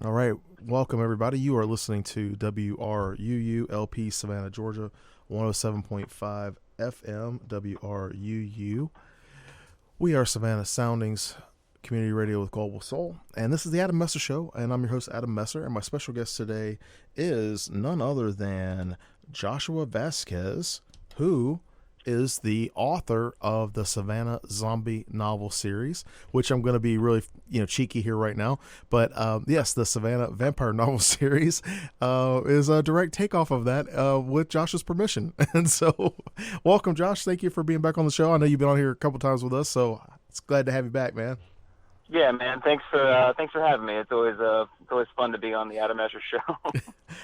All right, welcome everybody. You are listening to WRUU Savannah, Georgia, 107.5 FM WRUU. We are Savannah Soundings Community Radio with Global Soul, and this is the Adam Messer Show, and I'm your host Adam Messer, and my special guest today is none other than Joshua Vasquez, who is the author of the Savannah zombie novel series, which I'm going to be really, cheeky here right now. But yes, the Savannah vampire novel series is a direct takeoff of that with Josh's permission. And so welcome, Josh. Thank you for being back on the show. I know you've been on here a couple times with us, so it's glad to have you back, man. Yeah, man. Thanks for having me. It's always fun to be on the Adam Escher Show.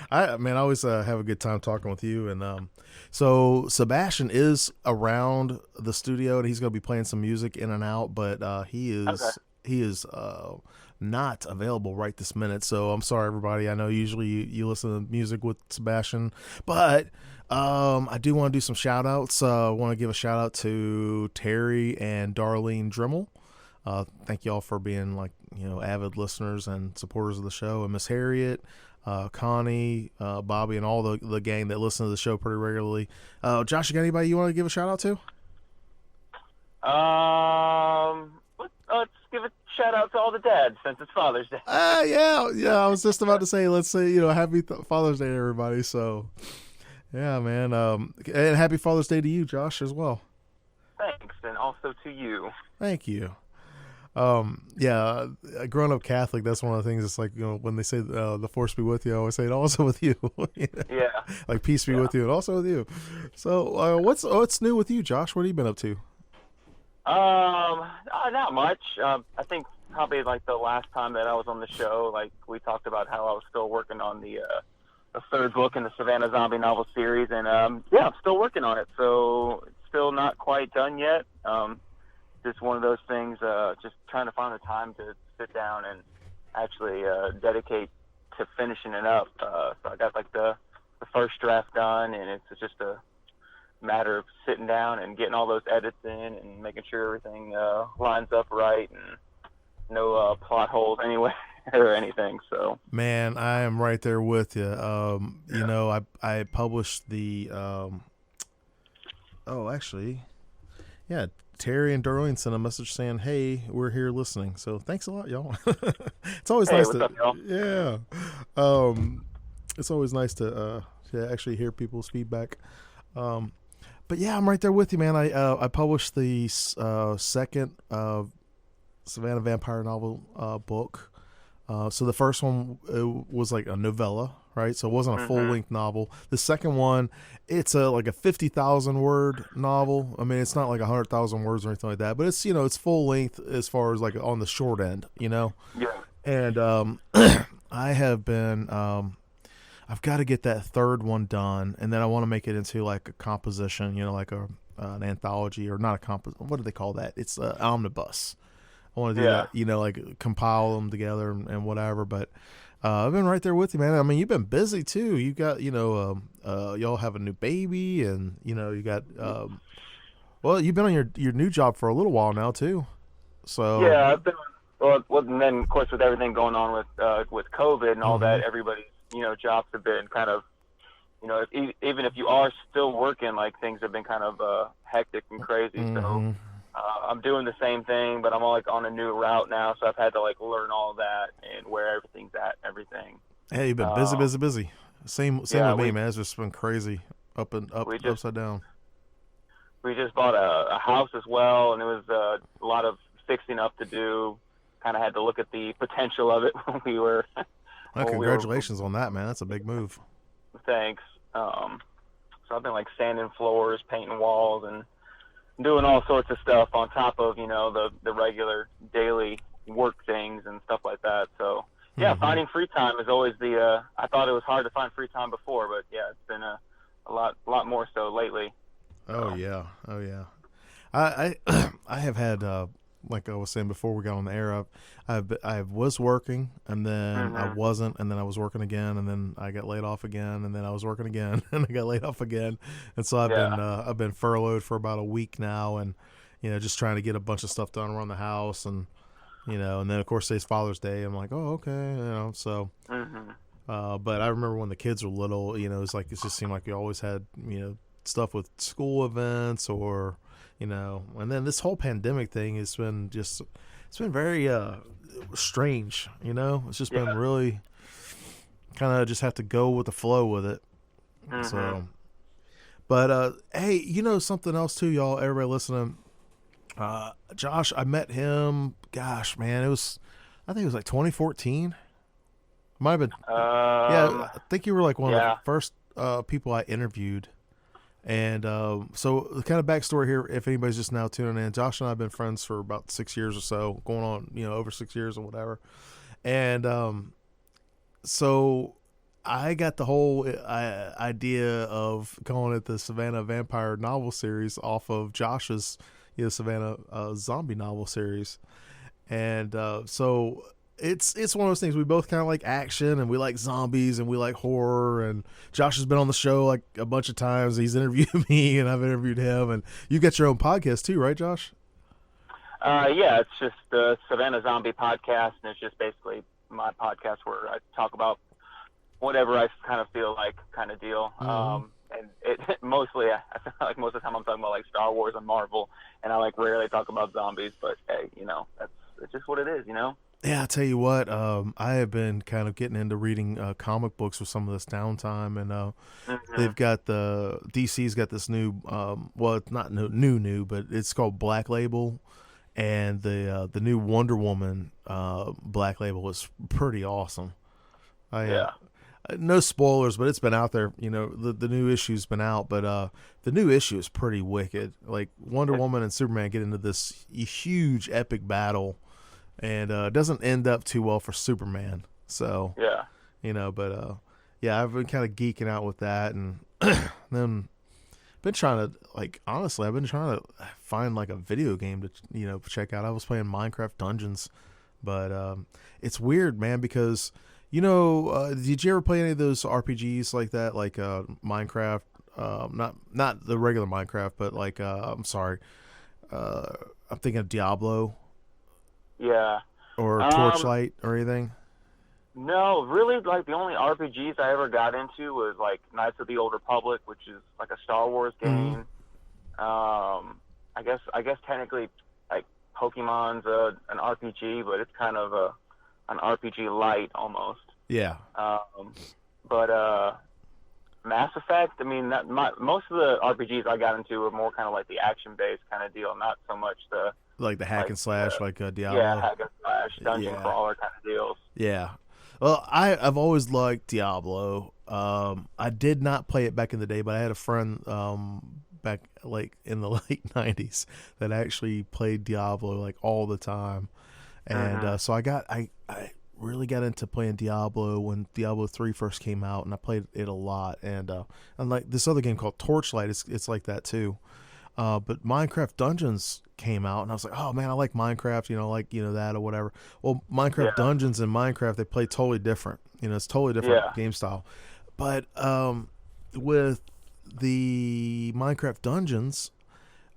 I always have a good time talking with you. And so Sebastian is around the studio, and he's going to be playing some music in and out, but he is not available right this minute. So I'm sorry, everybody. I know usually you listen to music with Sebastian, but I do want to do some shout outs. I want to give a shout out to Terry and Darlene Dremel. Thank y'all for being avid listeners and supporters of the show, and Miss Harriet, Connie, Bobby, and all the gang that listen to the show pretty regularly. Josh, you got anybody you want to give a shout out to? Let's give a shout out to all the dads since it's Father's Day. Yeah. I was just about to say, let's say happy Father's Day to everybody. So, yeah, man, and happy Father's Day to you, Josh, as well. Thanks, and also to you. Thank you. Growing up Catholic, that's one of the things. It's like, when they say the force be with you, I always say it also with you. Yeah. Like peace be with you and also with you. So what's new with you, Josh? What have you been up to? Not much. I think probably like the last time that I was on the show, like we talked about how I was still working on the third book in the Savannah zombie novel series, and I'm still working on it. So it's still not quite done yet. Just one of those things, just trying to find the time to sit down and actually dedicate to finishing it up. So I got like the first draft done, and it's just a matter of sitting down and getting all those edits in and making sure everything lines up right and no plot holes anywhere or anything. So, man, I am right there with you. I published the Terry and Darlene sent a message saying, "Hey, we're here listening." So thanks a lot, y'all. It's always nice to, up, y'all? It's always nice to actually hear people's feedback. But yeah, I'm right there with you, man. I published the second Savannah vampire novel book. So the first one was like a novella, right? So it wasn't a full-length novel. The second one, it's like a 50,000 word novel. I mean, it's not like 100,000 words or anything like that, but it's it's full length as far as like on the short end, Yeah. And I have been I've got to get that third one done, and then I want to make it into like a composition, like an anthology, or not a what do they call that? It's an omnibus. I want to do that, like compile them together and whatever. But I've been right there with you, man. I mean, you've been busy too. You got, y'all have a new baby, and you got, you've been on your new job for a little while now too. So yeah, I've been. Well, and then of course with everything going on with COVID and all that, everybody's jobs have been kind of, even if you are still working, like things have been kind of hectic and crazy. So. I'm doing the same thing, but I'm like on a new route now, so I've had to like learn all that and where everything's at and everything. Hey, you've been busy. Same with me, man. It's just been crazy, upside down. We just bought a house as well, and it was a lot of fixing up to do. Kind of had to look at the potential of it when we were. Congratulations on that, man. That's a big move. Thanks. So I've been like sanding floors, painting walls, and doing all sorts of stuff on top of the regular daily work things and stuff like that. So finding free time is always I thought it was hard to find free time before, but it's been a lot more so lately. Oh yeah. I have had like I was saying before we got on the air, I was working, and then I wasn't, and then I was working again, and then I got laid off again, and then I was working again, and I got laid off again, and so I've been furloughed for about a week now, and just trying to get a bunch of stuff done around the house, and and then of course today's Father's Day. I'm like, oh, okay, so. But I remember when the kids were little, it's like it just seemed like you always had, stuff with school events or, and then this whole pandemic thing has been it's been very strange, It's just been really kind of just have to go with the flow with it. So, but hey, something else too, y'all, everybody listening. Josh, I met him. Gosh, man, I think it was like 2014. Might have been. Yeah, I think you were like one of the first people I interviewed. And so the kind of backstory here, if anybody's just now tuning in, Josh and I have been friends for about 6 years or so, going on, over 6 years or whatever. And so I got the whole idea of calling it the Savannah Vampire novel series off of Josh's, Savannah zombie novel series. And so it's one of those things. We both kind of like action, and we like zombies, and we like horror. And Josh has been on the show like a bunch of times. He's interviewed me, and I've interviewed him. And you got your own podcast too, right, Josh? Yeah, it's just the Savannah Zombie Podcast, and it's just basically my podcast where I talk about whatever I kind of feel like, kind of deal. And it mostly, I feel like most of the time I'm talking about like Star Wars and Marvel, and I like rarely talk about zombies. But hey, it's just what it is, Yeah, I tell you what, I have been kind of getting into reading comic books with some of this downtime, and they've got DC's got this new, well, it's not new, but it's called Black Label, and the new Wonder Woman Black Label is pretty awesome. No spoilers, but it's been out there. The new issue's been out, but the new issue is pretty wicked. Like Wonder Woman and Superman get into this huge epic battle. And it doesn't end up too well for Superman. So, but I've been kind of geeking out with that. And then been trying to, honestly, I've been trying to find like a video game to, check out. I was playing Minecraft Dungeons, but it's weird, man, because, did you ever play any of those RPGs like that? Like Minecraft, not the regular Minecraft, but like, I'm sorry, I'm thinking of Diablo. Yeah. Or Torchlight or anything? No, really, like the only RPGs I ever got into was like Knights of the Old Republic, which is like a Star Wars game. I guess technically like Pokemon's an RPG, but it's kind of an RPG light almost. Yeah. But Mass Effect, I mean, most of the RPGs I got into were more kind of like the action-based kind of deal, not so much the hack and slash, Diablo. Yeah, hack and slash, dungeon crawler kind of deals. Yeah. Well, I've always liked Diablo. I did not play it back in the day, but I had a friend back like in the late 90s that actually played Diablo like all the time. And so I really got into playing Diablo when Diablo 3 first came out, and I played it a lot. And like this other game called Torchlight, it's like that too. But Minecraft Dungeons came out, and I was like, oh man, I like Minecraft, that or whatever. Well, Minecraft Dungeons and Minecraft, they play totally different. It's totally different game style. But with the Minecraft Dungeons,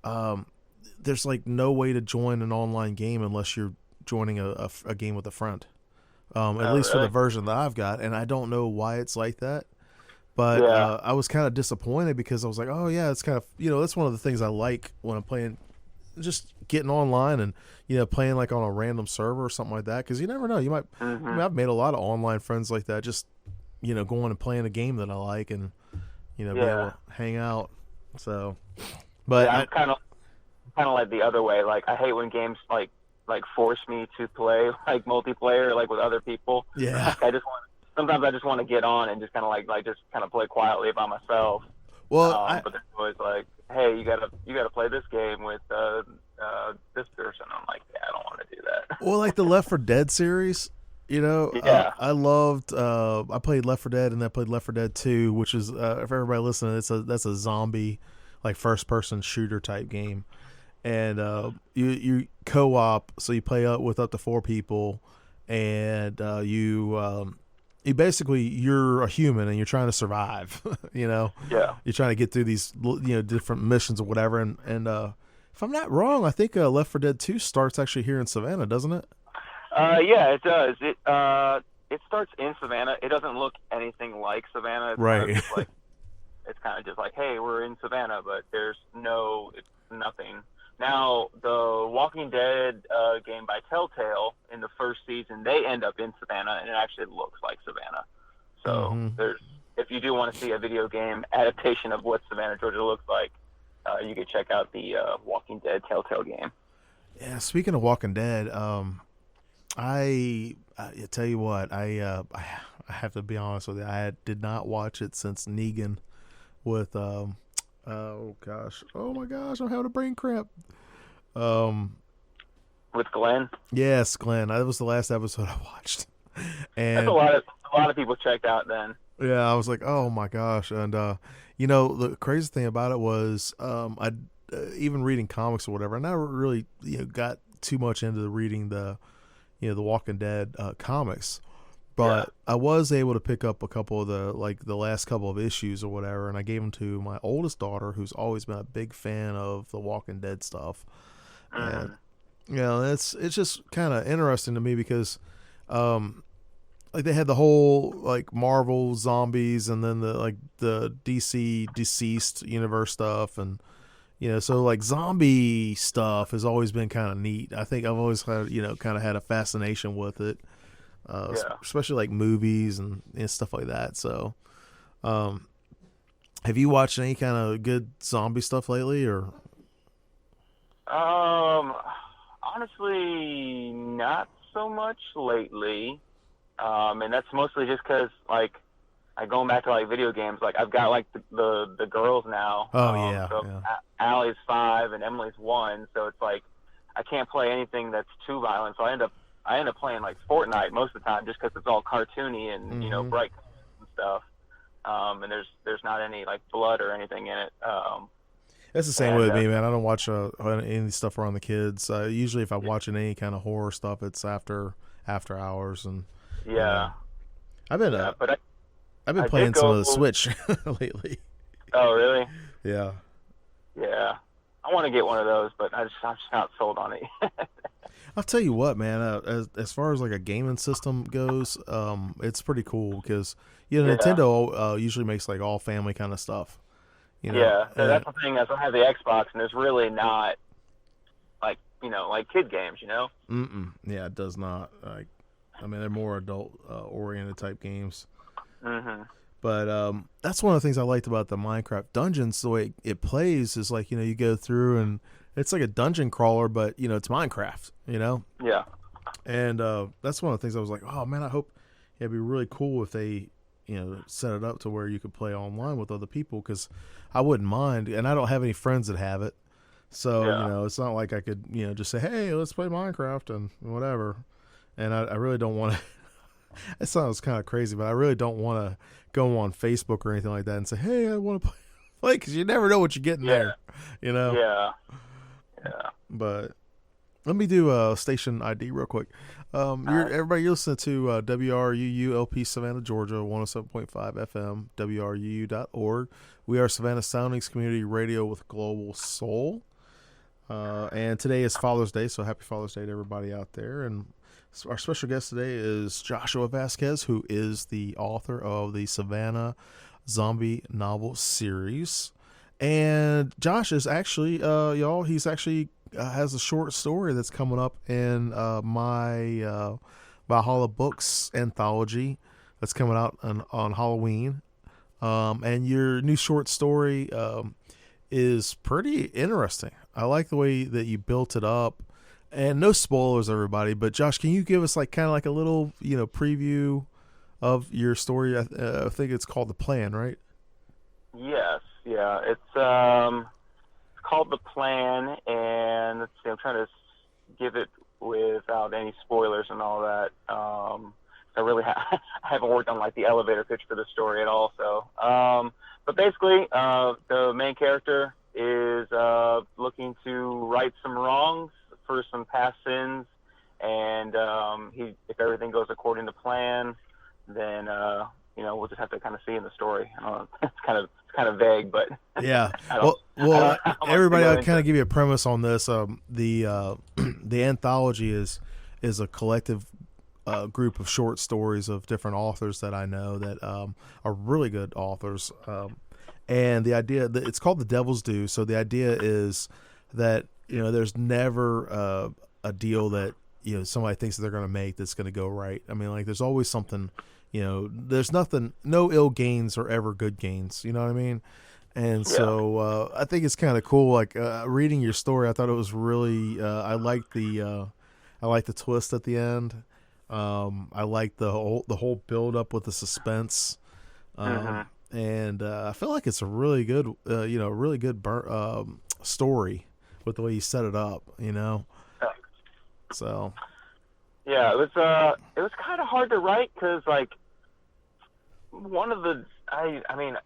there's like no way to join an online game unless you're joining a game with a friend. At least for the version that I've got, and I don't know why it's like that. But I was kind of disappointed because I was like, oh, yeah, it's kind of, that's one of the things I like when I'm playing, just getting online and, playing like on a random server or something like that. Because you never know. You might, I've made a lot of online friends like that, just, going and playing a game that I like and, be able to hang out. So, but I'm kind of like the other way. Like, I hate when games like force me to play like multiplayer, like with other people. Yeah. Like, sometimes I just want to get on and just kind of like just kind of play quietly by myself. Well, but they're always like, "Hey, you gotta play this game with this person." I'm like, "Yeah, I don't want to do that." Well, like the Left 4 Dead series, I loved. I played Left 4 Dead, and I played Left 4 Dead 2, which is for everybody listening, that's a zombie, like first person shooter type game, and you co-op, so you play with up to 4 people, and you're a human and you're trying to survive, you're trying to get through these, different missions or whatever. And if I'm not wrong, I think Left 4 Dead 2 starts actually here in Savannah, doesn't it? Yeah, it does. It starts in Savannah. It doesn't look anything like Savannah. It's kind Right. of just like it's kind of just like, hey, we're in Savannah, but it's nothing. Now, the Walking Dead game by Telltale in the first season, they end up in Savannah, and it actually looks like Savannah. So Hmm. if you do want to see a video game adaptation of what Savannah, Georgia looks like, you could check out the Walking Dead Telltale game. Yeah. Speaking of Walking Dead, I tell you what, I have to be honest with you. Did not watch it since Negan with oh gosh, oh my gosh, I'm having a brain cramp. Um, With Glenn, yes, Glenn. That was the last episode I watched, that's and a lot of people checked out then. yeah, I was like, oh my gosh, and you know, the crazy thing about it was, I even reading comics or whatever, I never really got too much into reading the Walking Dead comics. But I was able to pick up a couple of the last couple of issues or whatever, and I gave them to my oldest daughter, who's always been a big fan of the Walking Dead stuff. And it's just kind of interesting to me because, like they had the whole like Marvel zombies, and then the DC deceased universe stuff, and so like zombie stuff has always been kind of neat. I think I've always had kind of had a fascination with it. Especially like movies and stuff like that. So, have you watched any kind of good zombie stuff lately, or? Honestly, not so much lately. And that's mostly just because, like, going back to like video games. Like, I've got like the girls now. Oh yeah, So yeah. Allie's 5 and Emily's 1. So it's like I can't play anything that's too violent. So I end up playing like Fortnite most of the time just because it's all cartoony and bright and stuff. And there's not any like blood or anything in it. That's the same with me, man. I don't watch any stuff around the kids. Usually, if I'm watching any kind of horror stuff, it's after hours. And I've been I've been playing some of the Switch lately. Oh, really? Yeah. Yeah. I want to get one of those, but I'm just not sold on it. I'll tell you what, man. As far as like a gaming system goes, it's pretty cool because Nintendo usually makes like all family kind of stuff. Yeah, so that's the thing. Is I have the Xbox, and there's really not like kid games. Yeah, it does not. Like, I mean, they're more adult oriented type games. Mm-hmm. But that's one of the things I liked about the Minecraft Dungeons. The way it plays is like you go through and it's like a dungeon crawler, but it's Minecraft. Yeah. And that's one of the things I was like, oh man, I hope it'd be really cool if they set it up to where you could play online with other people, because I wouldn't mind, and I don't have any friends that have it, so it's not like I could just say, hey, let's play Minecraft and whatever. And I really don't want to. It sounds kind of crazy, but I really don't want to go on Facebook or anything like that and say, hey, I want to play, because you never know what you're getting there. Yeah. But let me do station ID real quick. Everybody, you're listening to WRUU-LP Savannah, Georgia, 107.5 FM, WRUU.org. We are Savannah Soundings Community Radio with Global Soul. And today is Father's Day, so happy Father's Day to everybody out there. And our special guest today is Joshua Vaszquez, who is the author of the Savannah Zombie Novel Series. And Josh is actually, y'all, he's actually has a short story that's coming up in my Valhalla Books anthology that's coming out on Halloween. And your new short story is pretty interesting. I like the way that you built it up. And no spoilers, everybody. But Josh, can you give us like a little preview of your story? I think it's called The Plan, right? Yes. Yeah. It's called The Plan, and let's see, I'm trying to give it without any spoilers and all that. I really I haven't worked on like the elevator pitch for the story at all. So, but basically, the main character is looking to right some wrongs for some past sins, and if everything goes according to plan, then we'll just have to kind of see in the story. It's kind of vague, but yeah. Everybody, I'll kind of give you a premise on this. The the anthology is is a collective group of short stories of different authors that I know that are really good authors. And the idea that it's called The Devil's Due. So the idea is that, there's never a deal that, somebody thinks that they're going to make that's going to go right. I mean, like, there's always something, there's nothing, no ill gains are ever good gains. You know what I mean? And so I think it's kind of cool. Like reading your story, I thought it was really. I liked the twist at the end. I liked the whole build up with the suspense. And I feel like it's a really good, really good story with the way you set it up. So. Yeah, it was kind of hard to write because like one of the I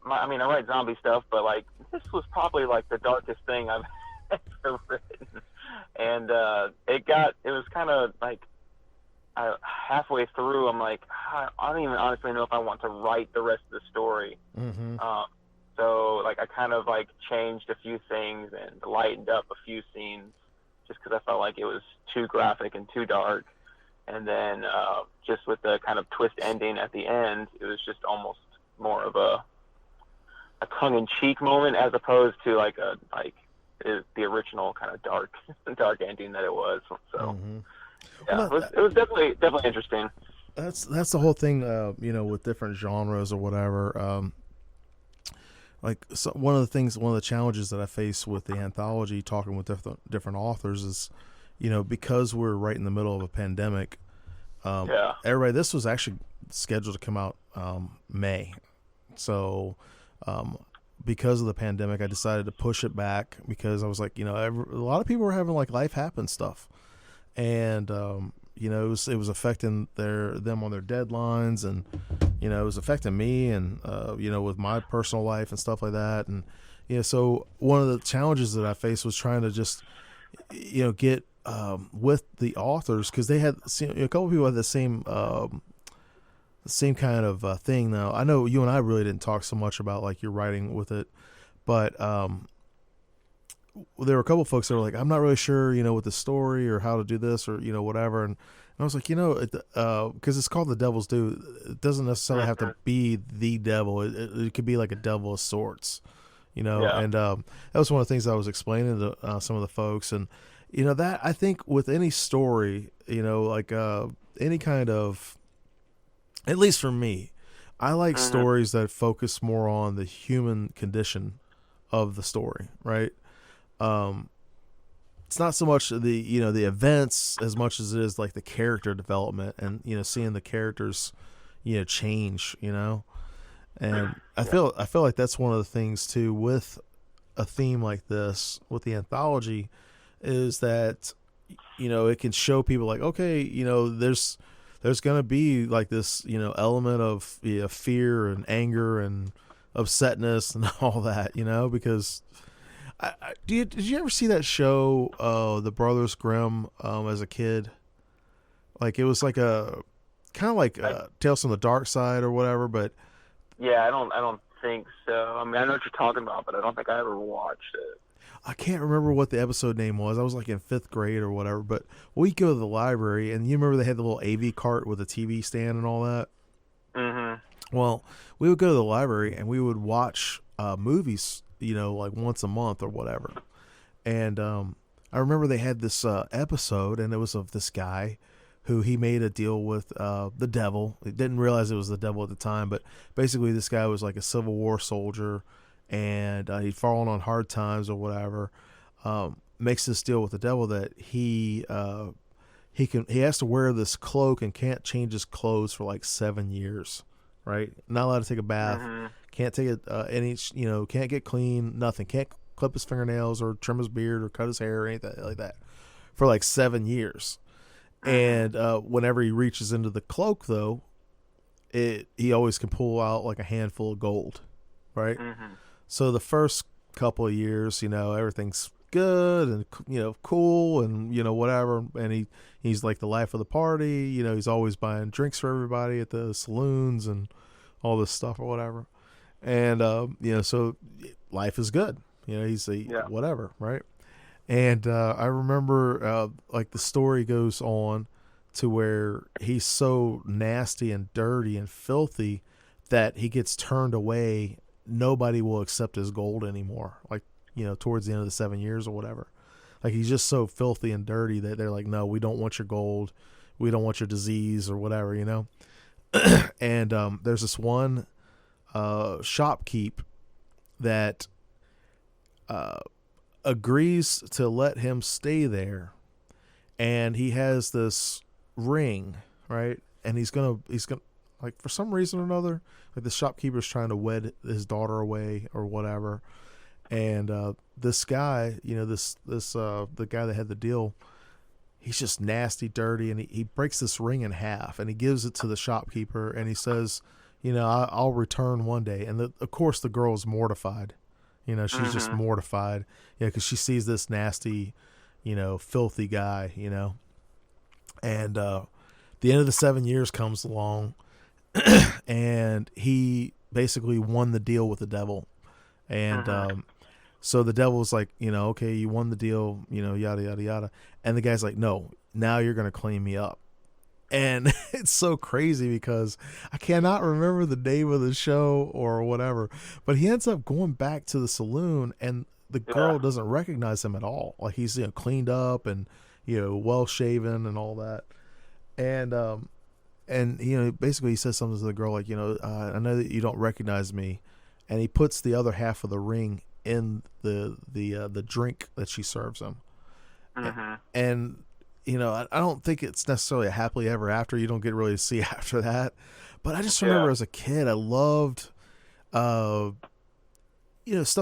write zombie stuff, but like this was probably like the darkest thing I've ever written, and it was kind of like halfway through I'm like I don't even honestly know if I want to write the rest of the story. So like I kind of like changed a few things and lightened up a few scenes just because I felt like it was too graphic and too dark. And then just with the kind of twist ending at the end, it was just almost more of a tongue-in-cheek moment as opposed to like the original kind of dark ending that it was. So yeah, well, it was definitely interesting. That's the whole thing, with different genres or whatever. One of the challenges that I face with the anthology, talking with different authors, is, because we're right in the middle of a pandemic. Everybody, this was actually scheduled to come out May. So, because of the pandemic, I decided to push it back because I was like, a lot of people were having like life happen stuff, and it was affecting them on their deadlines, and it was affecting me, and with my personal life and stuff like that, and so one of the challenges that I faced was trying to just get with the authors, because they had a couple of people had the same kind of thing. Now I know you and I really didn't talk so much about like your writing with it, but there were a couple of folks that were like, I'm not really sure with the story or how to do this or whatever, and I was like, because it's called The Devil's Due, it doesn't necessarily have to be the devil. It could be like a devil of sorts, and that was one of the things I was explaining to some of the folks. And that I think with any story, like any kind of, at least for me, I like stories that focus more on the human condition of the story, right? It's not so much the the events as much as it is like the character development and seeing the characters change, and I feel like that's one of the things too with a theme like this, with the anthology, is that it can show people like, okay, there's gonna be like this element of fear and anger and upsetness and all that, because did you ever see that show, The Brothers Grimm, as a kid? Like it was like a kind of like Tales from the Dark Side or whatever, but yeah, I don't think so. I mean, I know what you're talking about, but I don't think I ever watched it. I can't remember what the episode name was. I was like in 5th grade or whatever, but we go to the library, and you remember they had the little AV cart with a TV stand and all that? Well, we would go to the library and we would watch movies, like once a month or whatever. And I remember they had this episode, and it was of this guy who he made a deal with the devil. He didn't realize it was the devil at the time, but basically this guy was like a Civil War soldier, and he'd fallen on hard times or whatever. Makes this deal with the devil that he has to wear this cloak and can't change his clothes for like 7 years, right? Not allowed to take a bath, can't take can't get clean, nothing, can't clip his fingernails or trim his beard or cut his hair or anything like that for like 7 years. And whenever he reaches into the cloak, though, he always can pull out like a handful of gold, right? So the first couple of years, everything's good and cool and whatever, and he's like the life of the party. He's always buying drinks for everybody at the saloons and all this stuff or whatever. And so life is good. He's whatever, right? And I remember like the story goes on to where he's so nasty and dirty and filthy that he gets turned away. Nobody will accept his gold anymore. Like, towards the end of the 7 years or whatever. Like, he's just so filthy and dirty that they're like, no, we don't want your gold. We don't want your disease or whatever, And there's this one shopkeep that agrees to let him stay there. And he has this ring, right? And he's gonna like, for some reason or another, like, the shopkeeper's trying to wed his daughter away or whatever. And this guy, the guy that had the deal, he's just nasty, dirty, and he breaks this ring in half and he gives it to the shopkeeper and he says, I'll return one day. And of course the girl's mortified. She's just mortified, because she sees this nasty, filthy guy, And the end of the 7 years comes along, and he basically won the deal with the devil. And so the devil's like, okay, you won the deal, yada, yada, yada. And the guy's like, no, now you're going to clean me up. And it's so crazy because I cannot remember the name of the show or whatever, but he ends up going back to the saloon, and the girl doesn't recognize him at all. Like, he's cleaned up and well shaven and all that, and basically he says something to the girl like, I know that you don't recognize me, and he puts the other half of the ring in the drink that she serves him, and I don't think it's necessarily a happily ever after. You don't get really to see after that. But I just remember as a kid, I loved, stuff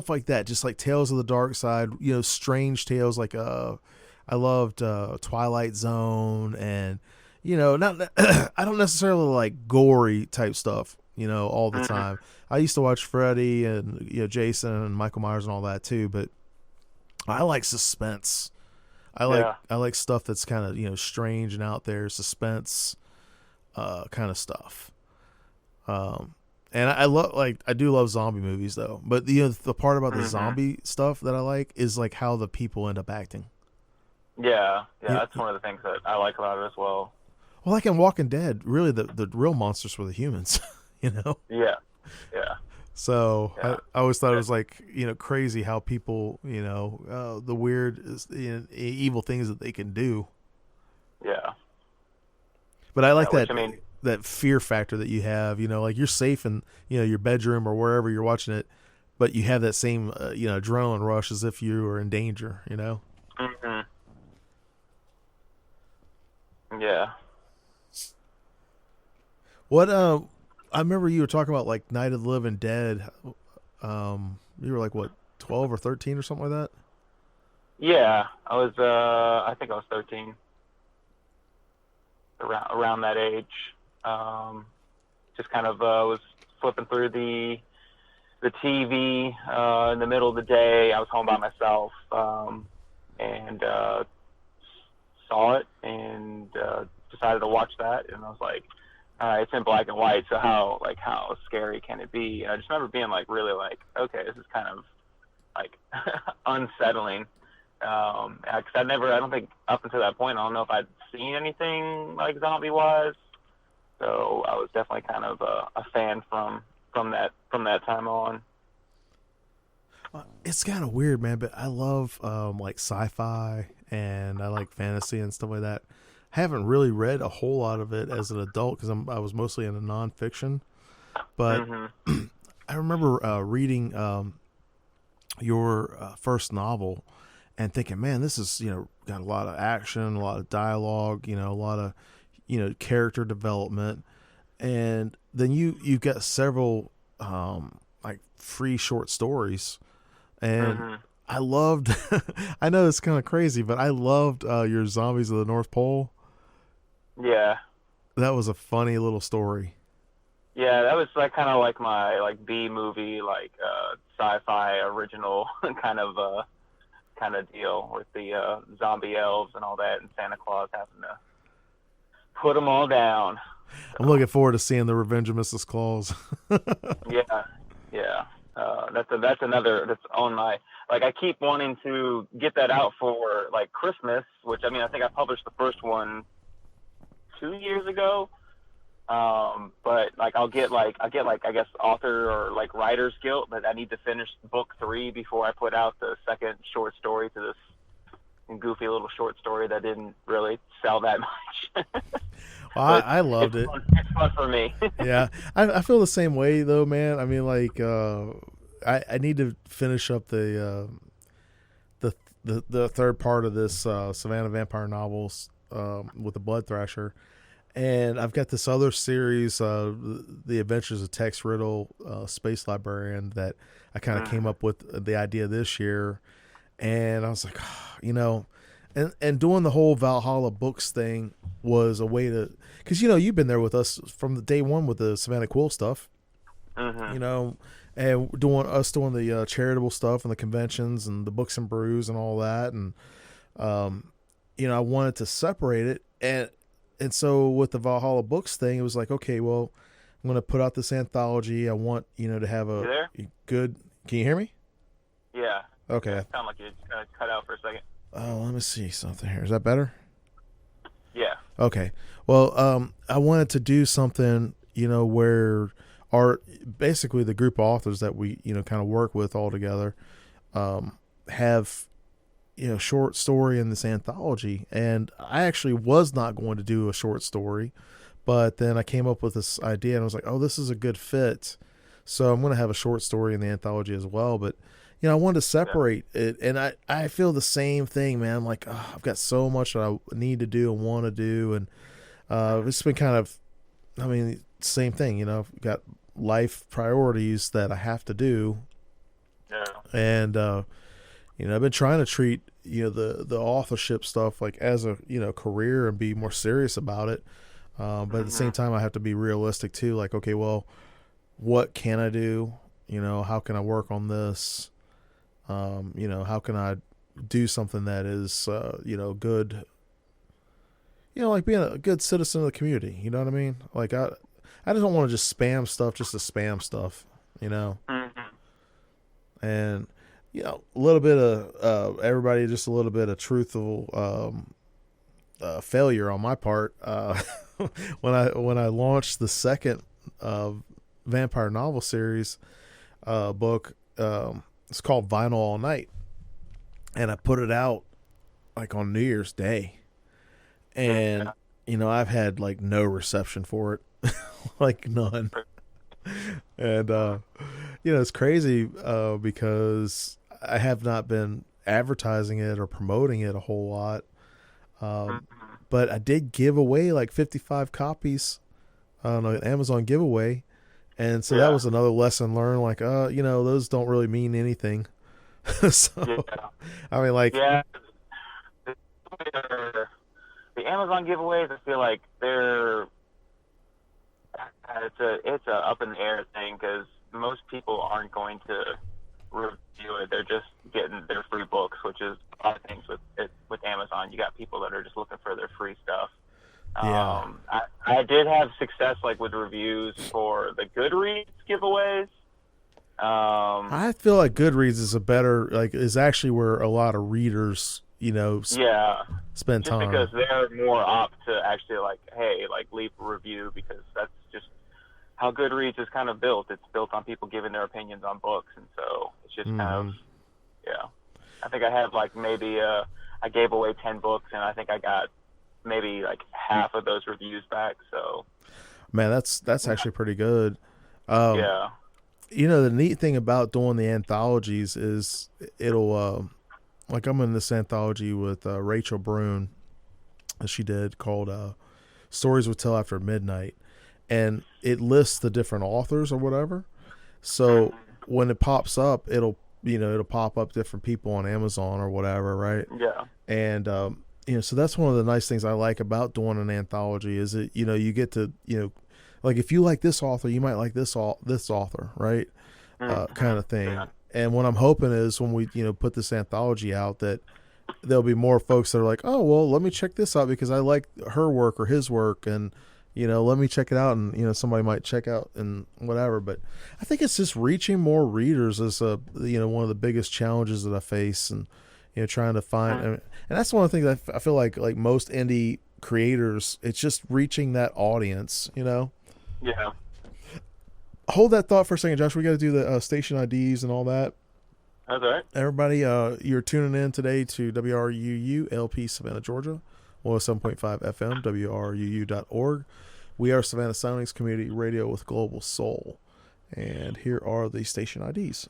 like that. Just like Tales of the Dark Side, strange tales. Like, I loved Twilight Zone, and, not I don't necessarily like gory type stuff, all the time. I used to watch Freddy and, Jason and Michael Myers and all that too. But I like suspense. I like stuff that's kind of, strange and out there, suspense, kind of stuff. And I do love zombie movies though. But the part about the zombie stuff that I like is like how the people end up acting. Yeah, that's one of the things that I like about it as well. Well, like in Walking Dead, really the real monsters were the humans, Yeah. So I always thought it was like, crazy how people, the weird, evil things that they can do. Yeah. But I like that fear factor that you have, like you're safe in, your bedroom or wherever you're watching it, but you have that same, adrenaline rush as if you were in danger, Yeah. What, I remember you were talking about like Night of the Living Dead. You were like, what, 12 or 13 or something like that? Yeah, I was. I think I was 13. Around that age. Just kind of was flipping through the TV in the middle of the day. I was home by myself, and saw it and decided to watch that. And I was like, it's in black and white, so how scary can it be? And I just remember being like, really like, okay, this is kind of like unsettling. Because I don't think up until that point, I don't know if I'd seen anything like zombie wise. So I was definitely kind of a fan from that time on. It's kind of weird, man, but I love like sci-fi and I like fantasy and stuff like that. Haven't really read a whole lot of it as an adult because I was mostly into nonfiction. But I remember reading your first novel and thinking, man, this is got a lot of action, a lot of dialogue, a lot of character development, and then you've got several like free short stories, and I loved. I know it's kind of crazy, but I loved your Zombies of the North Pole. Yeah. That was a funny little story. Yeah, that was like kind of like my like B movie, like sci-fi original kind of deal with the zombie elves and all that, and Santa Claus having to put them all down. So, I'm looking forward to seeing the Revenge of Mrs. Claus. yeah. That's another that's on my like. I keep wanting to get that out for like Christmas, which I mean I think I published the first one 2 years ago. But like I'll get like I guess author or like writer's guilt that I need to finish book 3 before I put out the second short story to this goofy little short story that didn't really sell that much. Well, I loved it. It's fun for me. Yeah, I feel the same way though, man. I mean, like I need to finish up the third part of this Savannah vampire novels with the Blood Thrasher. And I've got this other series, The Adventures of Tex Riddle, Space Librarian, that I kind of came up with the idea this year. And I was like, and doing the whole Valhalla books thing was a way to, because, you've been there with us from the day one with the Savannah Quill stuff, and doing the charitable stuff and the conventions and the books and brews and all that. And, I wanted to separate it. And so with the Valhalla books thing, it was like, okay, well, I'm going to put out this anthology. I want, to have a good, can you hear me? Yeah. Okay. It sounded like you just kind of cut out for a second. Oh, let me see something here. Is that better? Yeah. Okay. Well, I wanted to do something, where basically the group of authors that we, kind of work with all together, have, short story in this anthology. And I actually was not going to do a short story, but then I came up with this idea and I was like, oh, this is a good fit. So I'm going to have a short story in the anthology as well. But, I wanted to separate it. And I feel the same thing, man. I'm like, oh, I've got so much that I need to do and want to do. And it's been kind of, same thing, I've got life priorities that I have to do. Yeah. And, I've been trying to treat, the authorship stuff like as a, career and be more serious about it. But at the same time, I have to be realistic too. Like, okay, well, what can I do? How can I work on this? How can I do something that is, good, like being a good citizen of the community. You know what I mean? Like, I just don't want to just spam stuff just to spam stuff, and, a little bit of everybody, just a little bit of truthful failure on my part. When I launched the second vampire novel series book, it's called Vinyl All Night, and I put it out like on New Year's Day, and I've had like no reception for it, like none. And it's crazy because I have not been advertising it or promoting it a whole lot, but I did give away like 55 copies on an Amazon giveaway. And so that was another lesson learned. Like, those don't really mean anything. So, the Amazon giveaways, I feel like it's a up in the air thing because most people aren't going to review it. They're just getting their free books, which is a lot of things with Amazon. You got people that are just looking for their free stuff. Yeah. I did have success like with reviews for the Goodreads giveaways. I feel like Goodreads is actually where a lot of readers, spend just time. Because they're more apt to actually leave a review, because that's just how Goodreads is kind of built. It's built on people giving their opinions on books, and so it's just kind of, I think I have maybe I gave away 10 books, and I think I got maybe half of those reviews back. So, man, that's actually pretty good. The neat thing about doing the anthologies is it'll I'm in this anthology with Rachel Brune, that she did, called Stories We Tell After Midnight, and it lists the different authors or whatever. So when it pops up, it'll pop up different people on Amazon or whatever, right? Yeah. And so that's one of the nice things I like about doing an anthology is that, you get to, if you like this author, you might like this author, right? Kind of thing. Yeah. And what I'm hoping is when we, put this anthology out, that there'll be more folks that are like, oh, well, let me check this out because I like her work or his work, and, let me check it out. And, somebody might check out and whatever. But I think it's just reaching more readers is, one of the biggest challenges that I face, and, trying to find, and that's one of the things I feel like most indie creators. It's just reaching that audience, Yeah. Hold that thought for a second, Josh. We got to do the station IDs and all that. That's all right. Everybody, you're tuning in today to WRUU LP Savannah, Georgia, 107.5 FM, WRUU.org. We are Savannah Soundings Community Radio with Global Soul. And here are the station IDs.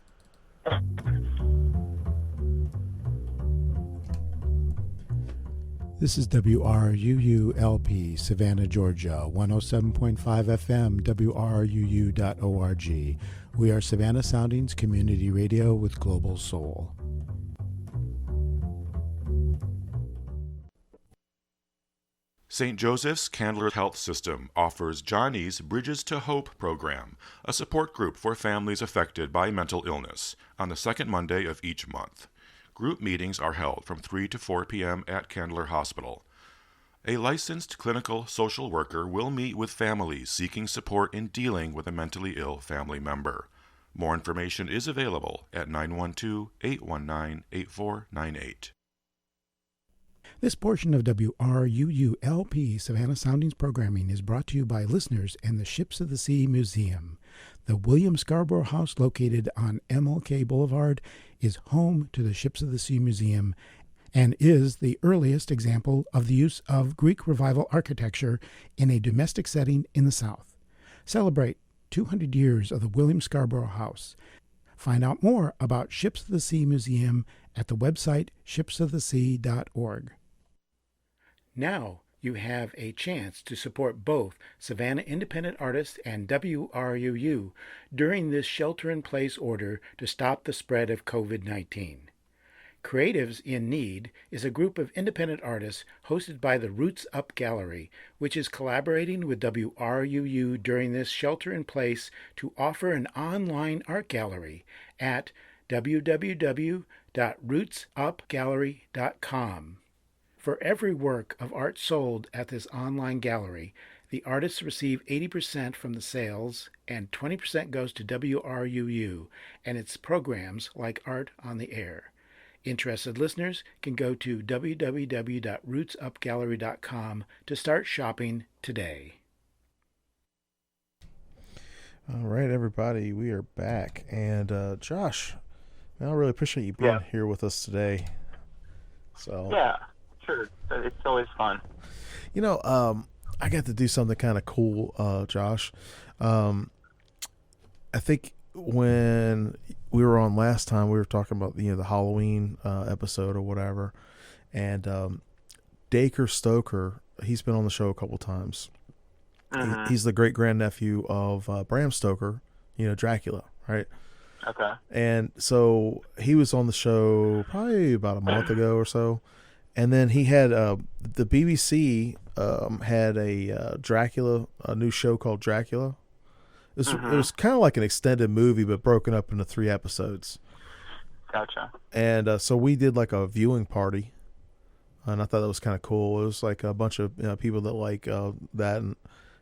This is WRUU-LP, Savannah, Georgia, 107.5 FM, WRUU.org. We are Savannah Soundings Community Radio with Global Soul. St. Joseph's Candler Health System offers Johnny's Bridges to Hope program, a support group for families affected by mental illness, on the second Monday of each month. Group meetings are held from 3 to 4 p.m. at Candler Hospital. A licensed clinical social worker will meet with families seeking support in dealing with a mentally ill family member. More information is available at 912-819-8498. This portion of WRUU-LP Savannah Soundings programming is brought to you by listeners and the Ships of the Sea Museum. The William Scarborough House, located on MLK Boulevard, is home to the Ships of the Sea Museum and is the earliest example of the use of Greek Revival architecture in a domestic setting in the South. Celebrate 200 years of the William Scarborough House. Find out more about Ships of the Sea Museum at the website shipsofthesea.org. Now you have a chance to support both Savannah independent artists and WRUU during this shelter-in-place order to stop the spread of COVID-19. Creatives in Need is a group of independent artists hosted by the Roots Up Gallery, which is collaborating with WRUU during this shelter-in-place to offer an online art gallery at www.rootsupgallery.com. For every work of art sold at this online gallery, the artists receive 80% from the sales and 20% goes to WRUU and its programs like Art on the Air. Interested listeners can go to www.rootsupgallery.com to start shopping today. All right, everybody, we are back. And Josh, I really appreciate you being here with us today. So Yeah, sure. It's always fun. I got to do something kind of cool, Josh. I think when we were on last time, we were talking about the Halloween episode or whatever, and Dacre Stoker, he's been on the show a couple times. Mm-hmm. He's the great grandnephew of Bram Stoker, Dracula, right? Okay. And so he was on the show probably about a month ago or so, and then he had the BBC had a Dracula, a new show called Dracula. It was kind of like an extended movie, but broken up into 3 episodes. Gotcha. And so we did like a viewing party, and I thought that was kind of cool. It was like a bunch of people that like that, and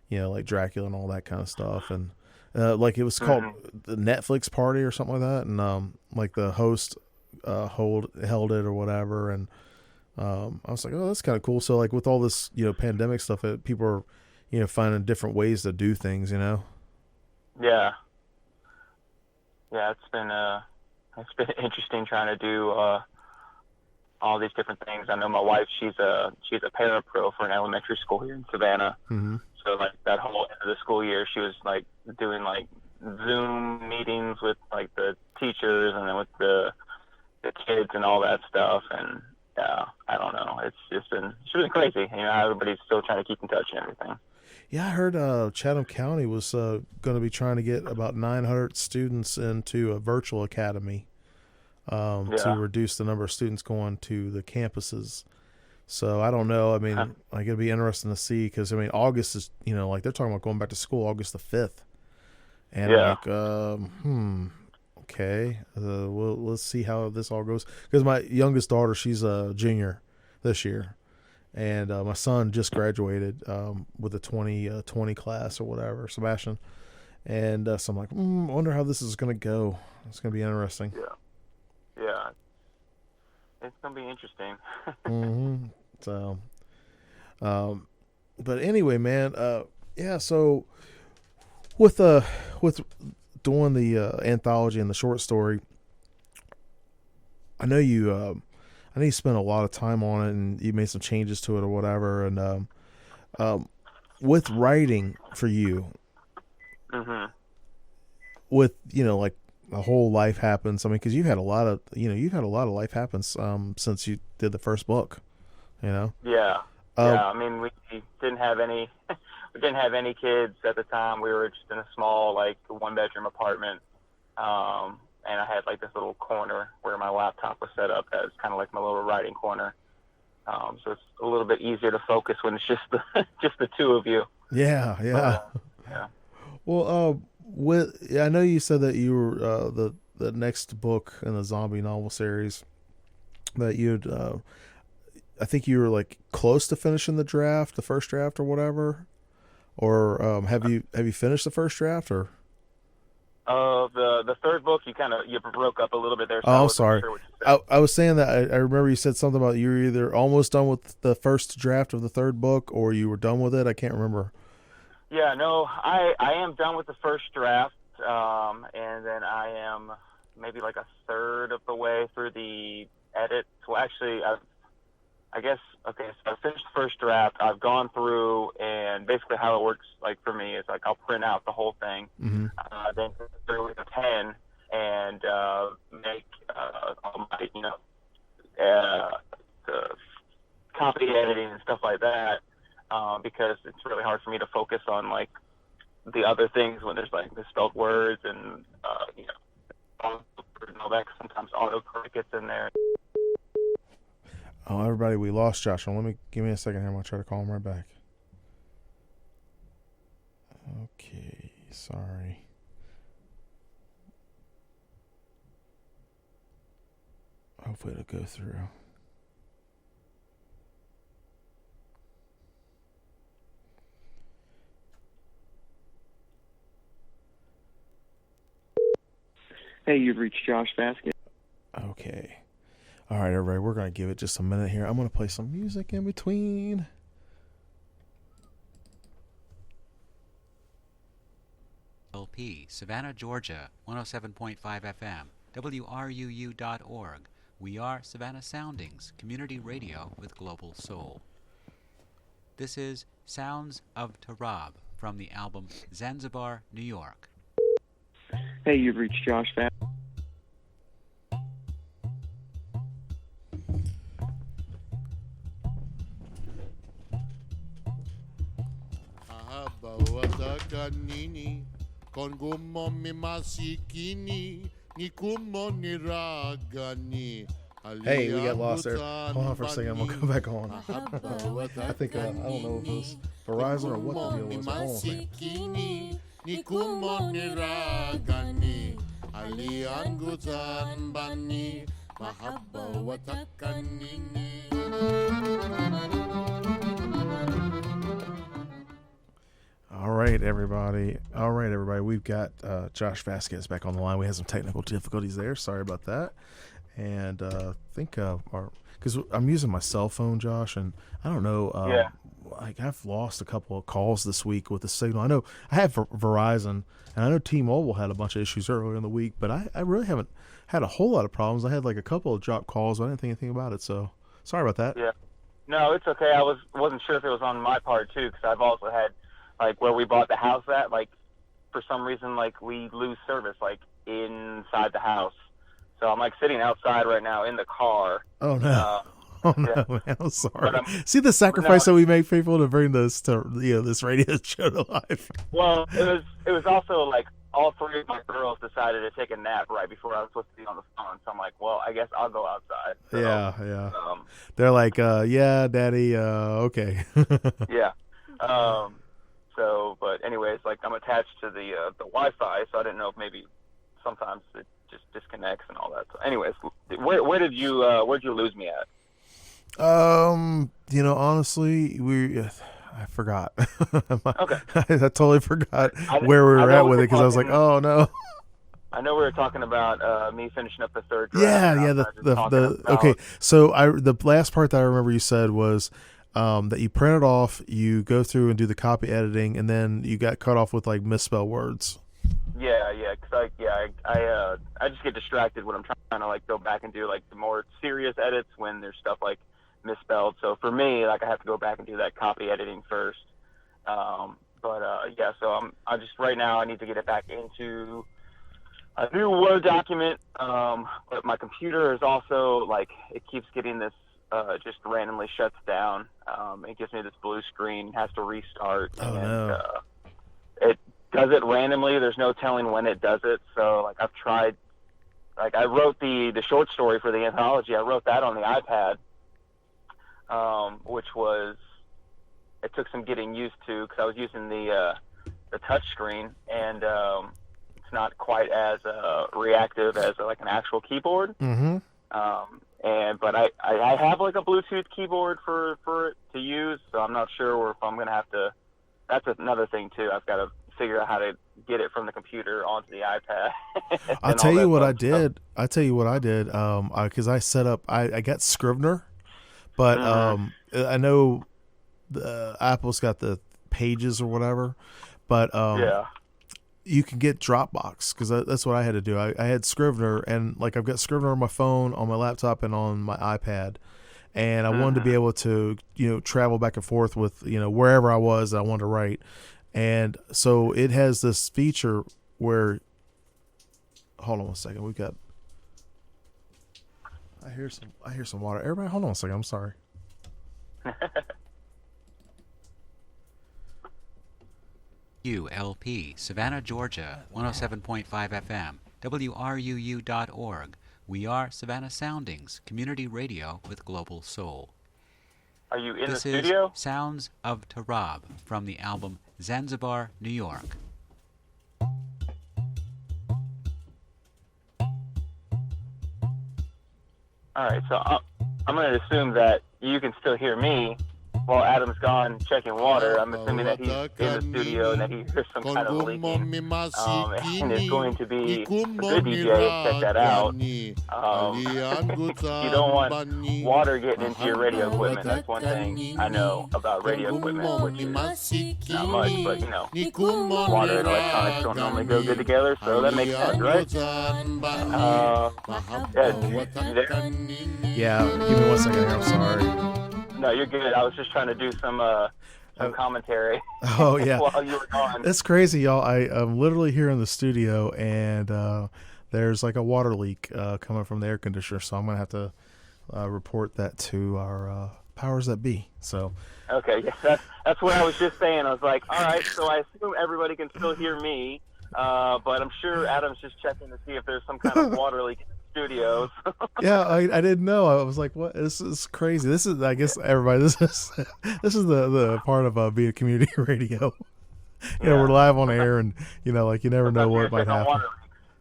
like Dracula and all that kind of stuff. And like it was called the Netflix party or something like that. And like the host held it or whatever. And I was like, oh, that's kind of cool. So like with all this pandemic stuff, people are finding different ways to do things. Yeah, it's been interesting trying to do all these different things. I know my wife; she's a parapro for an elementary school here in Savannah. Mm-hmm. So like that whole end of the school year, she was like doing like Zoom meetings with like the teachers and then with the kids and all that stuff. And I don't know, it's been crazy. Everybody's still trying to keep in touch and everything. Yeah, I heard Chatham County was going to be trying to get about 900 students into a virtual academy to reduce the number of students going to the campuses. So I don't know. I mean, like it'll be interesting to see because August is like they're talking about going back to school August the 5th, and okay, let's see how this all goes because my youngest daughter, she's a junior this year. And my son just graduated with a 2020 class or whatever, Sebastian. And so I'm like, I wonder how this is going to go. It's going to be interesting. Yeah. It's going to be interesting. Mm-hmm. So, But anyway, man, yeah. So with doing the anthology and the short story, I know you spent a lot of time on it, and you made some changes to it or whatever. And with writing for you, with like a whole life happens. I mean, because you've had a lot of life happens since you did the first book. Yeah. Yeah. I mean, we didn't have any. We didn't have any kids at the time. We were just in a small, like, 1-bedroom apartment. And I had, like, this little corner where my laptop was set up as kind of like my little writing corner. So it's a little bit easier to focus when it's just the two of you. Yeah, yeah. Yeah. Well, I know you said that you were the next book in the zombie novel series that you'd. I think you were like close to finishing the first draft or whatever. Or have you finished the first draft or? The third book, you broke up a little bit there. So I'm sorry. Sure what you said. I was saying that I remember you said something about you were either almost done with the first draft of the third book or you were done with it. I can't remember. Yeah, no, I am done with the first draft, and then I am maybe like a third of the way through the edit. Well, actually, I guess, okay, so I finished the first draft. I've gone through, and basically how it works, like, for me is, like, I'll print out the whole thing, then go through with a pen and make all my, the copy editing and stuff like that, because it's really hard for me to focus on, like, the other things when there's, like, misspelled words and, all that. Sometimes autocorrect gets in there. Oh, everybody, we lost Josh. Give me a second here. I'm going to try to call him right back. Okay, sorry. Hopefully it'll go through. Hey, you've reached Josh Vasquez. Okay. All right, everybody, we're going to give it just a minute here. I'm going to play some music in between. LP, Savannah, Georgia, 107.5 FM, WRUU.org. We are Savannah Soundings, community radio with global soul. This is Sounds of Tarab from the album Zanzibar, New York. Hey, you've reached Josh Vasquez. Kanini con gumo mi masikini ni kumo ni ragani. Hey, we got lost there. Hold on for a second. I'm gonna go back on. I think I don't know if it was Verizon or what the deal was. Hold on a second. Ni kumo ni ragani. Aliangutan bani mahabba watakanini. All right, everybody. We've got Josh Vasquez back on the line. We had some technical difficulties there. Sorry about that. And I think because I'm using my cell phone, Josh, and I don't know. Like I've lost a couple of calls this week with the signal. I know I have Verizon, and I know T-Mobile had a bunch of issues earlier in the week, but I really haven't had a whole lot of problems. I had like a couple of dropped calls, but I didn't think anything about it. So sorry about that. Yeah. No, it's okay. I wasn't sure if it was on my part too, because I've also had, like, where we bought the house at, like, for some reason, like, we lose service, like, inside the house. So I'm, like, sitting outside right now in the car. Oh, no. Yeah. Man, I'm sorry. See the sacrifice that we make people to bring this to this radio show to life. Well, it was also, like, all three of my girls decided to take a nap right before I was supposed to be on the phone. So I'm like, well, I guess I'll go outside. So, yeah. They're like, yeah, Daddy, okay. Yeah. So, but anyways, like, I'm attached to the Wi-Fi, so I didn't know if maybe sometimes it just disconnects and all that. So anyways, where'd you lose me at? Honestly, I forgot. Okay. I totally forgot where we were at with it because I was like, oh no. I know we were talking about me finishing up the third draft. Yeah. Okay. So the last part that I remember you said was, that you print it off, you go through and do the copy editing, and then you got cut off with like misspelled words. Yeah, because I just get distracted when I'm trying to like go back and do like the more serious edits when there's stuff like misspelled. So for me, like I have to go back and do that copy editing first. So I just right now I need to get it back into a new Word document. But my computer is also like it keeps getting this. Just randomly shuts down. It gives me this blue screen, has to restart. Oh, no. It does it randomly. There's no telling when it does it. So, like, I've tried, like, I wrote the short story for the anthology. I wrote that on the iPad, which was, it took some getting used to because I was using the touch screen, and it's not quite as reactive as, like, an actual keyboard. Mm-hmm. But I have like a Bluetooth keyboard for it to use, so I'm not sure if I'm gonna have to. That's another thing too. I've got to figure out how to get it from the computer onto the iPad. I'll tell you what I did. Because I set up. I got Scrivener, but I know Apple's got the Pages or whatever, but you can get Dropbox because that's what I had to do. I had Scrivener, and like I've got Scrivener on my phone, on my laptop, and on my iPad, and I wanted to be able to travel back and forth with wherever I was that I wanted to write, and so it has this feature where. Hold on one second. We've got. I hear some water. Everybody, hold on a second. I'm sorry. WLP, Savannah, Georgia, 107.5 FM, WRUU.org. We are Savannah Soundings, community radio with global soul. Are you in This the studio? is Sounds of Tarab from the album Zanzibar, New York. All right, so I'm going to assume that you can still hear me while Adam's gone checking water. I'm assuming that he's in the studio and that he hears some kind of leaking. And it's going to be a good DJ. Check that out. You don't want water getting into your radio equipment. That's one thing I know about radio equipment, which is not much, but water and electronics don't normally go good together, so that makes sense, right? You there? Yeah, give me 1 second here. I'm sorry. No, you're good. I was just trying to do some commentary. Oh yeah, while you were gone. It's crazy, y'all. I'm literally here in the studio, and there's like a water leak coming from the air conditioner, so I'm gonna have to report that to our powers that be. So. Okay, yeah, that's what I was just saying. I was like, all right, so I assume everybody can still hear me, but I'm sure Adam's just checking to see if there's some kind of water leak in the studios. Yeah, I didn't know. I was like, what? This is crazy. This is, I guess, everybody. This is the part of being a community radio. We're live on air, and like you never know what might happen.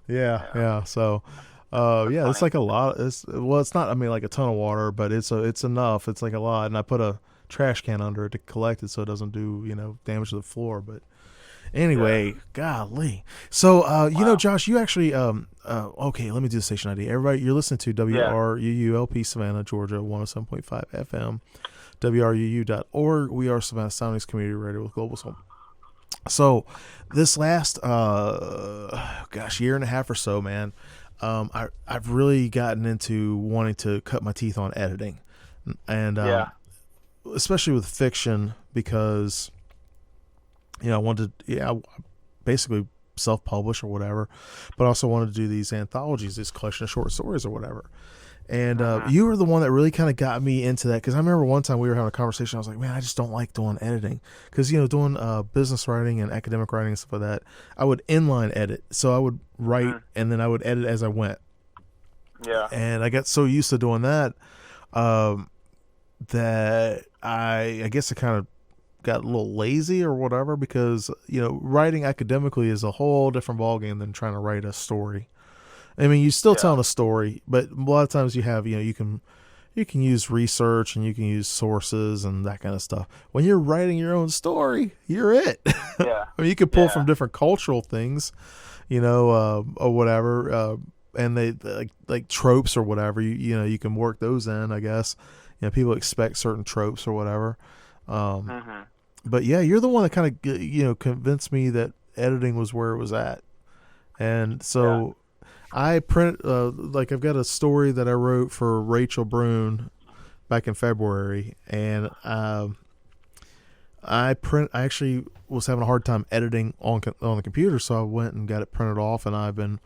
Yeah. So, it's like a lot. It's not. I mean, like a ton of water, but it's enough. It's like a lot, and I put a trash can under it to collect it so it doesn't do damage to the floor. But anyway, golly. So Josh, you actually okay. Let me do the station ID. Everybody, you're listening to WRUU-LP Savannah, Georgia, 107.5 FM, WRUU.org. We are Savannah Soundings Community Radio with Global Soul. So this last year and a half or so, man, I've really gotten into wanting to cut my teeth on editing, and especially with fiction, because I wanted to basically self-publish or whatever, but also wanted to do these anthologies, this collection of short stories or whatever. And you were the one that really kind of got me into that, because I remember one time we were having a conversation. I was like, man, I just don't like doing editing, because doing business writing and academic writing and stuff like that, I would inline edit. So I would write and then I would edit as I went. Yeah. And I got so used to doing that that I guess I kind of got a little lazy or whatever, because writing academically is a whole different ballgame than trying to write a story. I mean, you're still telling a story, but a lot of times you have you can use research and you can use sources and that kind of stuff. When you're writing your own story, you're it. I mean, you can pull from different cultural things, or whatever, and they like tropes or whatever. You can work those in, I guess. people expect certain tropes or whatever. But yeah, you're the one that kind of convinced me that editing was where it was at, and so I print I've got a story that I wrote for Rachel Brune back in February, and I actually was having a hard time editing on the computer, so I went and got it printed off, and I've been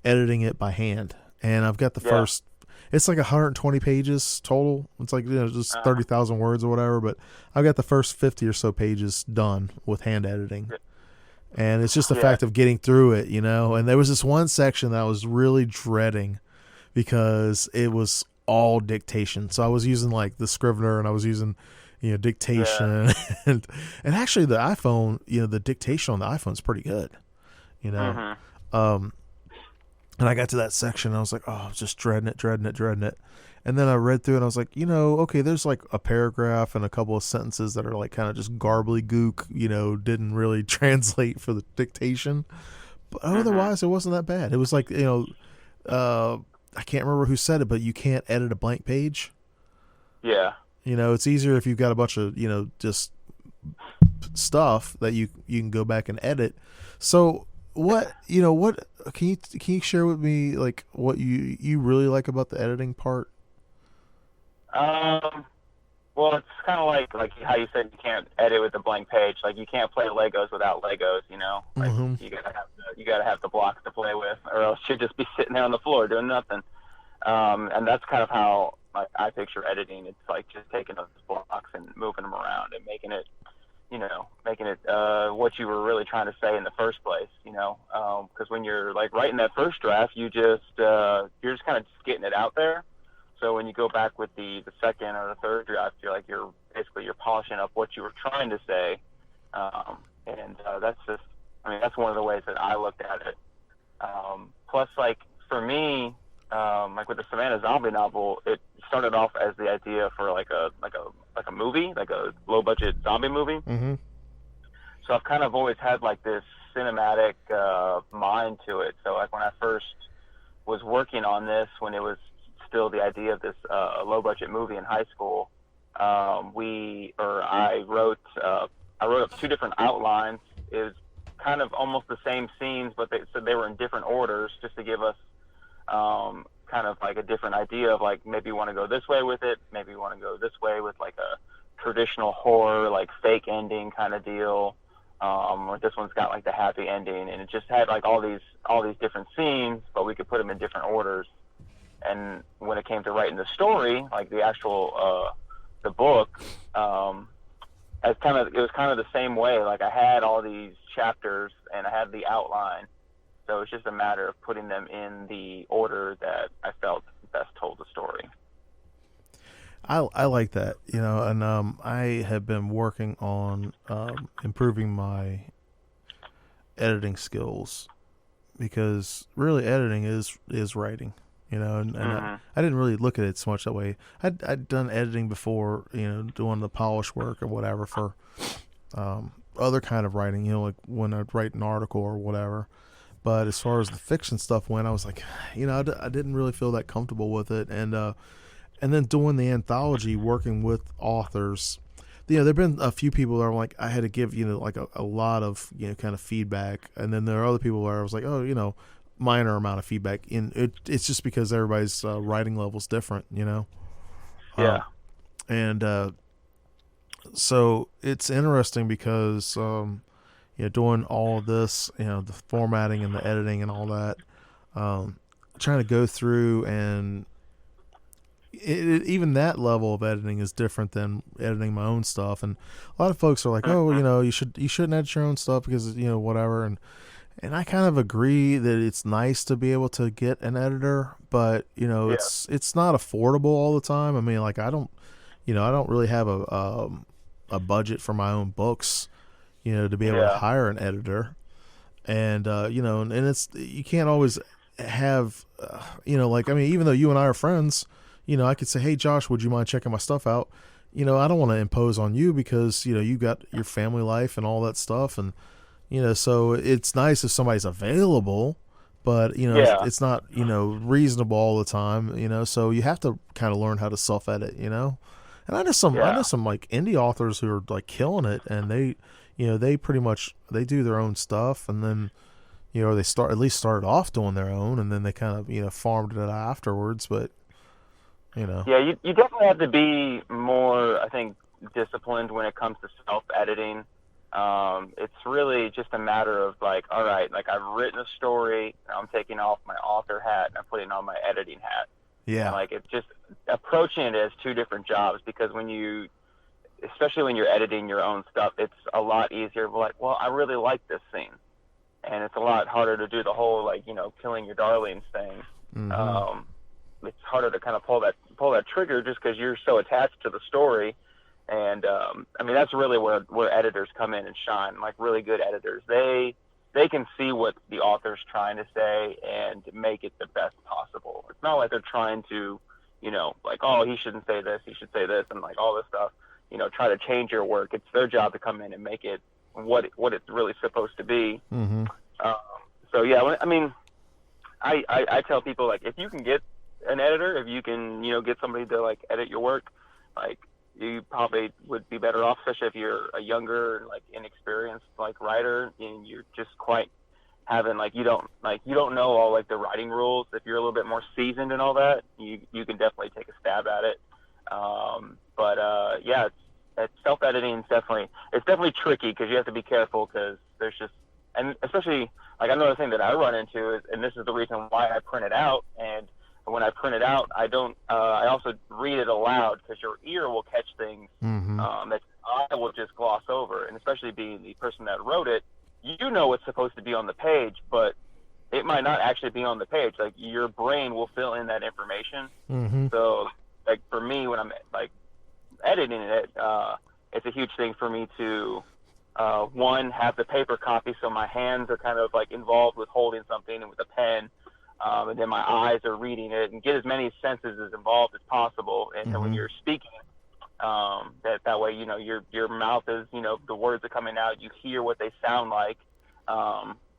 editing it by hand. And I've got the first, it's like 120 pages total. It's like just 30,000 words or whatever, but I've got the first 50 or so pages done with hand editing. And it's just the fact of getting through it, And there was this one section that I was really dreading because it was all dictation. So I was using like the Scrivener, and I was using dictation, and actually the iPhone, the dictation on the iPhone is pretty good, and I got to that section and I was like, oh, I was just dreading it. And then I read through it and I was like, okay, there's like a paragraph and a couple of sentences that are like kind of just garbly gook, didn't really translate for the dictation, but otherwise it wasn't that bad. It was like, I can't remember who said it, but you can't edit a blank page. Yeah. It's easier if you've got a bunch of, just stuff that you can go back and edit. So what can you share with me, like, what you really like about the editing part? Well, it's kind of like how you said you can't edit with a blank page. Like, you can't play Legos without Legos, Like, you gotta have the blocks to play with, or else you'd just be sitting there on the floor doing nothing. And that's kind of how I picture editing. It's like just taking those blocks and moving them around and making it what you were really trying to say in the first place, because when you're like writing that first draft, you're just kind of just getting it out there. So when you go back with the second or the third draft, you're polishing up what you were trying to say. And that's one of the ways that I looked at it. Plus, like, for me, like with the Savannah zombie novel, it started off as the idea for like a movie, like a low budget zombie movie. Mm-hmm. So I've kind of always had like this cinematic mind to it. So like when I first was working on this, when it was still the idea of this low budget movie in high school, I wrote up two different outlines. It was kind of almost the same scenes, but they were in different orders, just to give us kind of like a different idea of like, maybe you want to go this way with it, maybe you want to go this way with like a traditional horror, like fake ending kind of deal, or this one's got like the happy ending, and it just had like all these different scenes, but we could put them in different orders. And when it came to writing the story, like the actual the book, it was kind of the same way. Like I had all these chapters and I had the outline. So it's just a matter of putting them in the order that I felt best told the story. I like that, and I have been working on improving my editing skills, because really editing is writing, and I didn't really look at it so much that way. I'd done editing before, doing the polish work or whatever for other kind of writing, like when I'd write an article or whatever. But as far as the fiction stuff went, I was like, I didn't really feel that comfortable with it. And then doing the anthology, working with authors, there've been a few people that are like, I had to give, like a lot of, kind of feedback. And then there are other people where I was like, oh, minor amount of feedback. It's just because everybody's writing level's different, Yeah. So it's interesting because, doing all of this, the formatting and the editing and all that, trying to go through, and even that level of editing is different than editing my own stuff. And a lot of folks are like, oh, you shouldn't edit your own stuff because, whatever. And I kind of agree that it's nice to be able to get an editor, but it's not affordable all the time. I mean, like I don't really have a budget for my own books, to be able to hire an editor. And, and it's, you can't always have, even though you and I are friends, I could say, hey, Josh, would you mind checking my stuff out? I don't want to impose on you because, you got your family life and all that stuff. And, so it's nice if somebody's available, but, it's not, reasonable all the time, so you have to kind of learn how to self-edit, And I know some like indie authors who are like killing it, and they pretty much they do their own stuff, and then they started off doing their own, and then they kind of farmed it afterwards. But yeah, you definitely have to be more, I think, disciplined when it comes to self-editing. It's really just a matter of like, all right, like I've written a story, I'm taking off my author hat and I'm putting on my editing hat. Yeah. And like it's just approaching it as two different jobs, because especially when you're editing your own stuff, it's a lot easier. Like, well, I really like this scene, and it's a lot harder to do the whole like killing your darlings thing. Mm-hmm. It's harder to kind of pull that trigger just because you're so attached to the story. And I mean, that's really where editors come in and shine. Like really good editors, they can see what the author's trying to say and make it the best possible. It's not like they're trying to, like, oh, he shouldn't say this, he should say this, and like all this stuff. Try to change your work. It's their job to come in and make it what it's really supposed to be. Mm-hmm. So yeah, I mean, I tell people, like, if you can get an editor, if you can get somebody to like edit your work, like you probably would be better off, especially if you're a younger, like inexperienced like writer and you're just quite having like you don't know all like the writing rules. If you're a little bit more seasoned and all that, you can definitely take a stab at it. But yeah, it's self-editing is definitely tricky because you have to be careful, because there's just, and especially like another thing that I run into is, and this is the reason why I print it out, and when I print it out, I don't. I also read it aloud, because your ear will catch things that I will just gloss over. And especially being the person that wrote it, what's supposed to be on the page, but it might not actually be on the page. Like your brain will fill in that information. Mm-hmm. So, like for me, when I'm like editing it, it's a huge thing for me to one, have the paper copy, so my hands are kind of like involved with holding something and with a pen. And then my eyes are reading it, and get as many senses as involved as possible. And then when you're speaking, that way, your mouth is, the words are coming out, you hear what they sound like,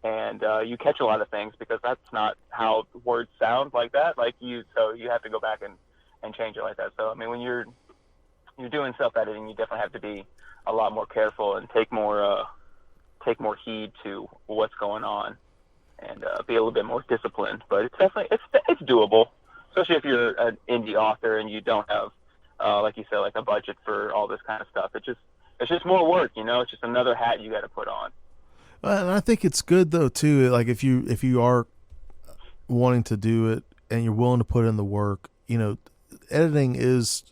and you catch a lot of things, because that's not how words sound like that. So you have to go back and change it like that. So, I mean, when you're doing self-editing, you definitely have to be a lot more careful and take more heed to what's going on, and be a little bit more disciplined. But it's definitely it's doable, especially if you're an indie author and you don't have, like you said, like a budget for all this kind of stuff. It's just more work, It's just another hat you got to put on. And I think it's good though too. Like if you are wanting to do it and you're willing to put in the work, editing is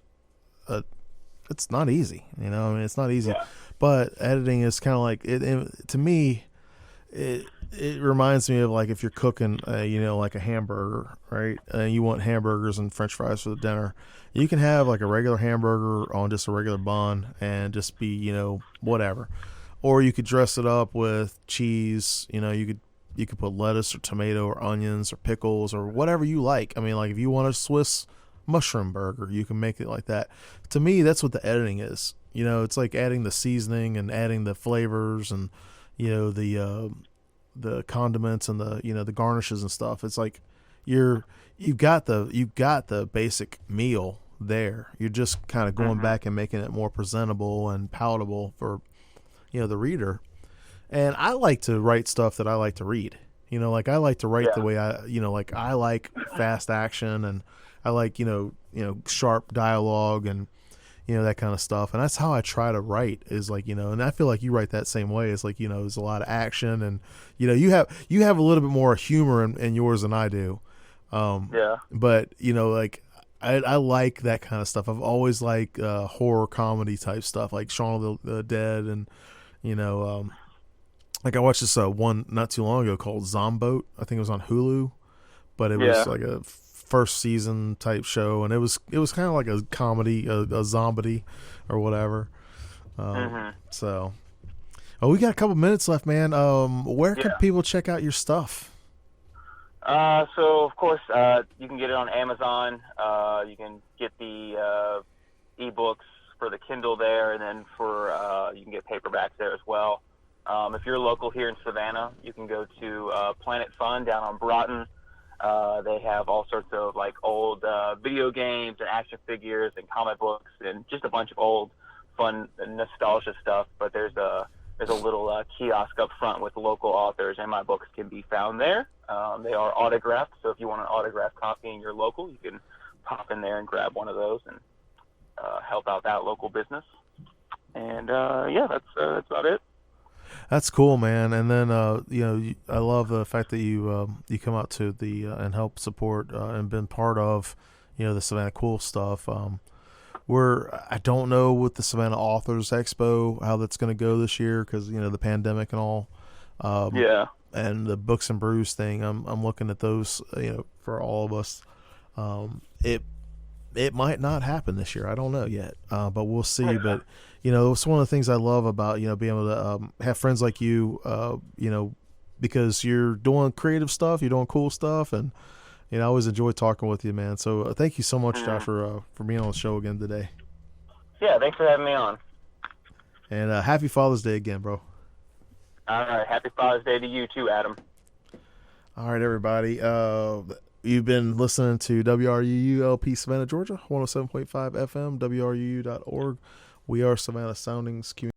it's not easy. I mean, it's not easy. Yeah. But editing is kind of like to me. It reminds me of like if you're cooking, like a hamburger, right? And you want hamburgers and French fries for the dinner. You can have like a regular hamburger on just a regular bun and just be, whatever. Or you could dress it up with cheese. You could put lettuce or tomato or onions or pickles or whatever you like. I mean, like if you want a Swiss mushroom burger, you can make it like that. To me, that's what the editing is. It's like adding the seasoning and adding the flavors and the condiments and the garnishes and stuff. It's like you've got the basic meal there. You're just kind of going back and making it more presentable and palatable for the reader. And I like to write stuff that I like to read. Like I like to write the way like I like fast action, and I like sharp dialogue and that kind of stuff. And that's how I try to write, is like, and I feel like you write that same way. It's like, there's a lot of action, and, you have a little bit more humor in yours than I do. But, like I like that kind of stuff. I've always liked horror comedy type stuff, like Shaun of the Dead. And, like I watched this one not too long ago called Zomboat. I think it was on Hulu, but it was like a first season type show, and it was kind of like a comedy, a zombie or whatever. So, we got a couple minutes left, man. Where can people check out your stuff? So of course, you can get it on Amazon. You can get the ebooks for the Kindle there, and then you can get paperbacks there as well. If you're local here in Savannah, you can go to Planet Fun down on Broughton. They have all sorts of like old video games and action figures and comic books and just a bunch of old fun nostalgia stuff. But there's a little kiosk up front with local authors, and my books can be found there. They are autographed, so if you want an autographed copy in your local, you can pop in there and grab one of those and help out that local business. And yeah, that's about it. That's cool, man. And then I love the fact that you come out to the and help support and been part of the Savannah Cool stuff. I don't know with the Savannah Authors Expo how that's going to go this year because the pandemic and all. Yeah. And the Books and Brews thing, I'm looking at those for all of us. It might not happen this year. I don't know yet, but we'll see. But it's one of the things I love about being able to have friends like you. Because you're doing creative stuff, you're doing cool stuff, and I always enjoy talking with you, man. So thank you so much, Josh, for being on the show again today. Yeah, thanks for having me on. And happy Father's Day again, bro. All right, happy Father's Day to you too, Adam. All right, everybody. You've been listening to WRUU-LP Savannah, Georgia, 107.5 FM, WRUU.org. We are Savannah Soundings Community